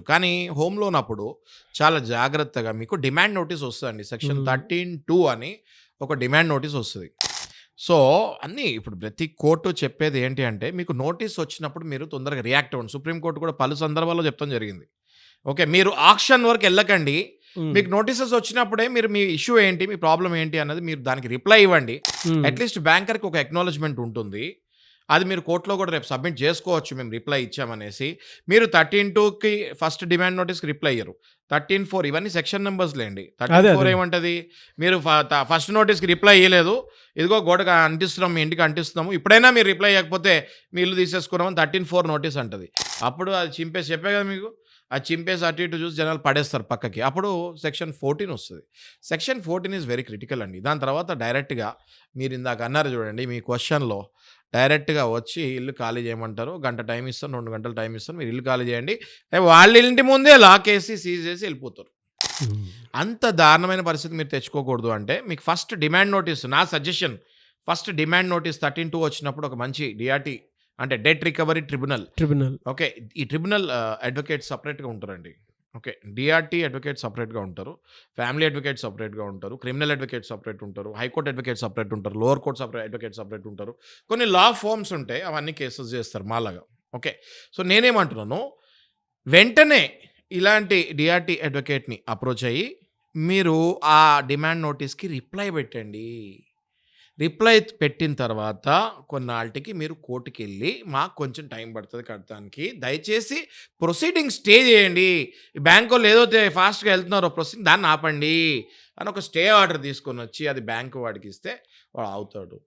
కానీ home loan అప్పుడు చాలా జాగ్రత్తగా మీకు డిమాండ్ నోటీస్ వస్తదండి. సెక్షన్ హ్మ్. 13(2) అని ఒక డిమాండ్ నోటీస్ వస్తది. సో, అన్నీ ఇప్పుడు ప్రతి కోర్టు చెప్పేది ఏంటి అంటే, మీకు నోటీస్ వచ్చినప్పుడు మీరు తొందరగా రియాక్ట్ అవ్వండి. సుప్రీం కోర్ట్ కూడా పలు సందర్భాల్లో చెప్తం జరిగింది. ఓకే. మీరు ఆక్షన్ వరకెళ్ళకండి. హ్మ్. మీకు నోటీసెస్ వచ్చినప్పుడే మీరు మీ ఇష్యూ ఏంటి? మీ ప్రాబ్లమ్ ఏంటి? అన్నది మీరు దానికి రిప్లై ఇవ్వండి. హ్మ్. అట్‌లీస్ట్ బ్యాంకర్‌కి ఒక అక్నాలెడ్జ్‌మెంట్ ఉంటుంది. అది మీరు కోర్ట్‌లో కూడా రేపు సబ్మిట్ చేసుకోవచ్చు మేము రిప్లై ఇచ్చామనేసి. మీరు 13(2)కి ఫస్ట్ డిమాండ్ నోటీస్‌కి రిప్లై ఇయ్యరు. 13(4) ఇవన్నీ సెక్షన్ నంబర్స్‌లేండి. అదే. 13(4) అదే. ఏమంటది? మీరు ఫస్ట్ నోటీస్‌కి రిప్లై ఇయ్యలేదు. ఇదిగో గోడకు అంటిస్తున్నాం, మీ ఇంటికి అంటిస్తున్నాము. ఇప్పుడైనా మీరు రిప్లై ఇయ్యకపోతే మీ ఇల్లు తీసేసుకున్నామని 13(4) నోటీస్ అంటది. అప్పుడు అది చింపేసి చెప్పా కదా మీకు. అది చింపేసి అటు ఇటు చూసి జనాలు పడేస్తారు పక్కకి. అప్పుడు సెక్షన్ 14 వస్తది. సెక్షన్ 14 ఈస్ వెరీ క్రిటికల్ అండి. దాని తర్వాత డైరెక్ట్‌గా మీరిందాక అన్నారు చూడండి మీ క్వెషన్‌లో డైరెక్ట్‌గా వచ్చి ఇల్లు ఖాళీ చేయమంటారు. గంట టైమ్ ఇస్తాను, 2 గంటలు టైమ్ ఇస్తాను. మీరు ఇల్లు ఖాళీ చేయండి. వాళ్ళ ఇంటి ముందే లాకేసి, సీజ్ చేసి ఎళ్ళిపోతారు. హ్మ్. అంత దారుణమైన పరిస్థితి మీరు తెచ్చుకోకూడదు అంటే, మీకు ఫస్ట్ డిమాండ్ నోటీస్ నా సజెషన్ ఫస్ట్ డిమాండ్ నోటీస్ 13(2) వచ్చినప్పుడు ఒక మంచి డీఆర్‌టీ అంటే debt recovery tribunal. Tribunal. Okay. ఈ ట్రిబ్యునల్ అడ్వొకేట్ సెపరేట్‌గా ఉంటారండి. ఓకే. డీఆర్‌టీ అడ్వొకేట్ సెపరేట్‌గా ఉంటారు. ఫ్యామిలీ అడ్వొకేట్ సెపరేట్‌గా ఉంటారు. క్రిమినల్ అడ్వొకేట్ సెపరేట్ ఉంటారు. హైకోర్ట్ అడ్వొకేట్ సెపరేట్ ఉంటారు. లోయర్ కోర్ట్ అడ్వొకేట్ సెపరేట్ ఉంటారు. కొన్ని లా ఫర్మ్స్ ఉంటాయి. అవన్నీ కేసెస్ చేస్తారు మాలాగా. ఓకే. సో, నేనేమంటున్నాను, వెంటనే ఇలాంటి డీఆర్‌టీ అడ్వొకేట్‌ని అప్రోచ్ అయ్యి, మీరు ఆ డిమాండ్ నోటీస్‌కి రిప్లై పెట్టండి. రిప్లై పెట్టిన తర్వాత కొన్నాళ్ళకి మీరు కోర్ట్‌కెళ్ళి, మాకు కొంచెం టైం పడతది కడతానికి. దయచేసి ప్రొసీడింగ్ స్టే చేయండి. ఈ బ్యాంకోళ్ళు ఏదో ఫాస్ట్‌గా ఎళ్తున్నారో ప్రొసీడింగ్ దాన్ని ఆపండి అని ఒక స్టే ఆర్డర్ తీసుకొనొచ్చి అది బ్యాంక్ వాడికిస్తే వాడు ఆగుతాడు.